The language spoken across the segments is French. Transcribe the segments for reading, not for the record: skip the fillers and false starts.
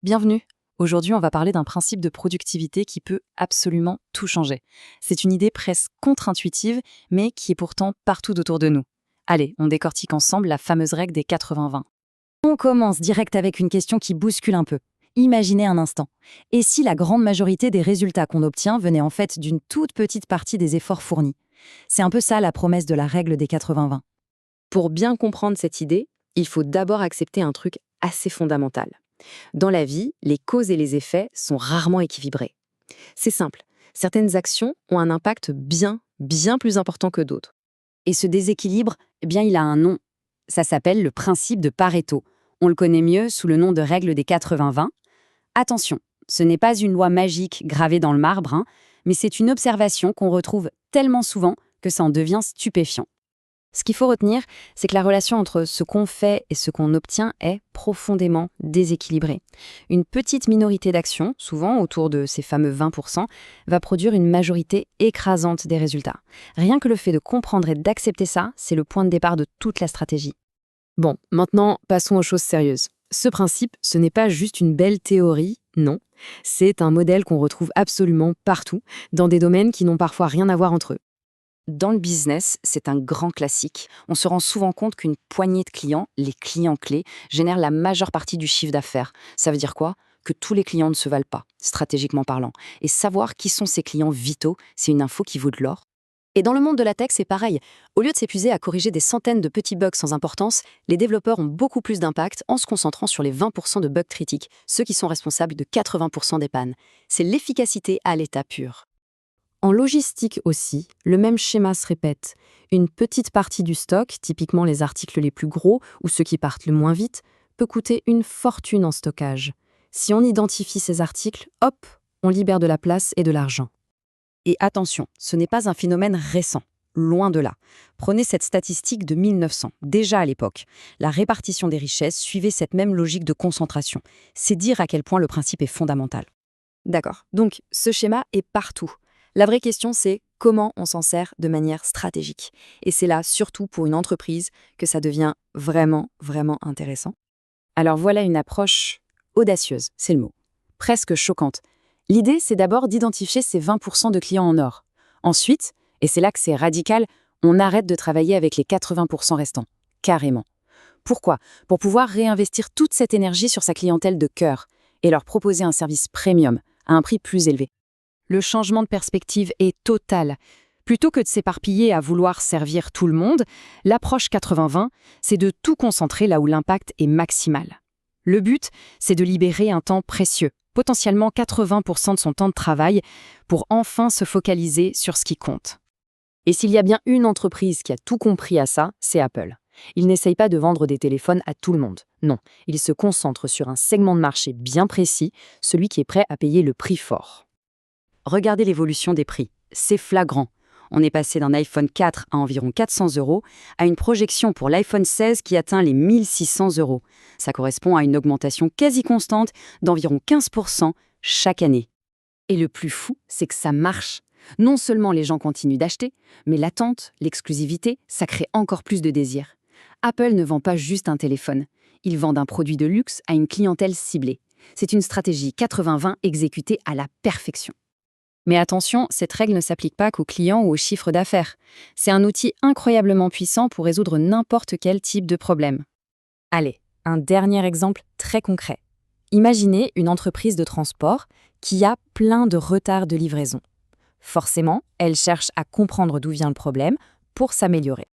Bienvenue. Aujourd'hui, on va parler d'un principe de productivité qui peut absolument tout changer. C'est une idée presque contre-intuitive, mais qui est pourtant partout autour de nous. Allez, on décortique ensemble la fameuse règle des 80-20. On commence direct avec une question qui bouscule un peu. Imaginez un instant. Et si la grande majorité des résultats qu'on obtient venaient en fait d'une toute petite partie des efforts fournis? C'est un peu ça la promesse de la règle des 80-20. Pour bien comprendre cette idée, il faut d'abord accepter un truc assez fondamental. Dans la vie, les causes et les effets sont rarement équilibrés. C'est simple, certaines actions ont un impact bien plus important que d'autres. Et ce déséquilibre, eh bien, il a un nom. Ça s'appelle le principe de Pareto. On le connaît mieux sous le nom de règle des 80-20. Attention, ce n'est pas une loi magique gravée dans le marbre, mais c'est une observation qu'on retrouve tellement souvent que ça en devient stupéfiant. Ce qu'il faut retenir, c'est que la relation entre ce qu'on fait et ce qu'on obtient est profondément déséquilibrée. Une petite minorité d'actions, souvent autour de ces fameux 20%, va produire une majorité écrasante des résultats. Rien que le fait de comprendre et d'accepter ça, c'est le point de départ de toute la stratégie. Bon, maintenant, passons aux choses sérieuses. Ce principe, ce n'est pas juste une belle théorie, non. C'est un modèle qu'on retrouve absolument partout, dans des domaines qui n'ont parfois rien à voir entre eux. Dans le business, c'est un grand classique. On se rend souvent compte qu'une poignée de clients, les clients clés, génèrent la majeure partie du chiffre d'affaires. Ça veut dire quoi? Que tous les clients ne se valent pas, stratégiquement parlant. Et savoir qui sont ces clients vitaux, c'est une info qui vaut de l'or. Et dans le monde de la tech, c'est pareil. Au lieu de s'épuiser à corriger des centaines de petits bugs sans importance, les développeurs ont beaucoup plus d'impact en se concentrant sur les 20% de bugs critiques, ceux qui sont responsables de 80% des pannes. C'est l'efficacité à l'état pur. En logistique aussi, le même schéma se répète. Une petite partie du stock, typiquement les articles les plus gros ou ceux qui partent le moins vite, peut coûter une fortune en stockage. Si on identifie ces articles, hop, on libère de la place et de l'argent. Et attention, ce n'est pas un phénomène récent. Loin de là. Prenez cette statistique de 1900. Déjà à l'époque, la répartition des richesses suivait cette même logique de concentration. C'est dire à quel point le principe est fondamental. D'accord, donc ce schéma est partout. La vraie question, c'est comment on s'en sert de manière stratégique. Et c'est là, surtout pour une entreprise, que ça devient vraiment intéressant. Alors voilà une approche audacieuse, c'est le mot. Presque choquante. L'idée, c'est d'abord d'identifier ces 20% de clients en or. Ensuite, et c'est là que c'est radical, on arrête de travailler avec les 80% restants. Carrément. Pourquoi? Pour pouvoir réinvestir toute cette énergie sur sa clientèle de cœur et leur proposer un service premium à un prix plus élevé. Le changement de perspective est total. Plutôt que de s'éparpiller à vouloir servir tout le monde, l'approche 80-20, c'est de tout concentrer là où l'impact est maximal. Le but, c'est de libérer un temps précieux, potentiellement 80% de son temps de travail, pour enfin se focaliser sur ce qui compte. Et s'il y a bien une entreprise qui a tout compris à ça, c'est Apple. Il n'essaye pas de vendre des téléphones à tout le monde. Non, il se concentre sur un segment de marché bien précis, celui qui est prêt à payer le prix fort. Regardez l'évolution des prix. C'est flagrant. On est passé d'un iPhone 4 à environ 400 € à une projection pour l'iPhone 16 qui atteint les 1600 €. Ça correspond à une augmentation quasi constante d'environ 15% chaque année. Et le plus fou, c'est que ça marche. Non seulement les gens continuent d'acheter, mais l'attente, l'exclusivité, ça crée encore plus de désir. Apple ne vend pas juste un téléphone. Ils vendent un produit de luxe à une clientèle ciblée. C'est une stratégie 80-20 exécutée à la perfection. Mais attention, cette règle ne s'applique pas qu'aux clients ou aux chiffres d'affaires. C'est un outil incroyablement puissant pour résoudre n'importe quel type de problème. Allez, un dernier exemple très concret. Imaginez une entreprise de transport qui a plein de retards de livraison. Forcément, elle cherche à comprendre d'où vient le problème pour s'améliorer.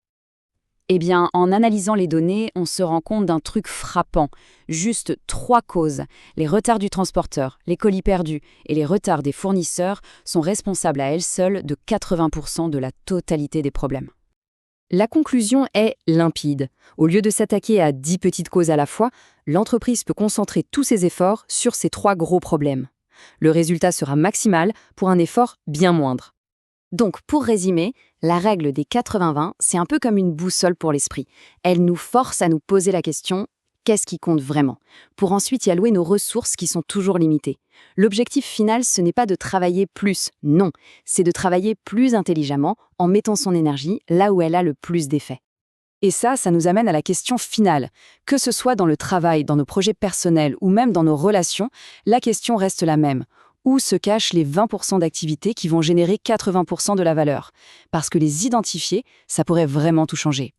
Eh bien, en analysant les données, on se rend compte d'un truc frappant. Juste 3 causes. Les retards du transporteur, les colis perdus et les retards des fournisseurs sont responsables à elles seules de 80% de la totalité des problèmes. La conclusion est limpide. Au lieu de s'attaquer à 10 petites causes à la fois, l'entreprise peut concentrer tous ses efforts sur ces 3 gros problèmes. Le résultat sera maximal pour un effort bien moindre. Donc, pour résumer, la règle des 80-20, c'est un peu comme une boussole pour l'esprit. Elle nous force à nous poser la question « qu'est-ce qui compte vraiment ?» pour ensuite y allouer nos ressources qui sont toujours limitées. L'objectif final, ce n'est pas de travailler plus, non, c'est de travailler plus intelligemment en mettant son énergie là où elle a le plus d'effet. Et ça nous amène à la question finale. Que ce soit dans le travail, dans nos projets personnels ou même dans nos relations, la question reste la même. Où se cachent les 20% d'activités qui vont générer 80% de la valeur? Parce que les identifier, ça pourrait vraiment tout changer.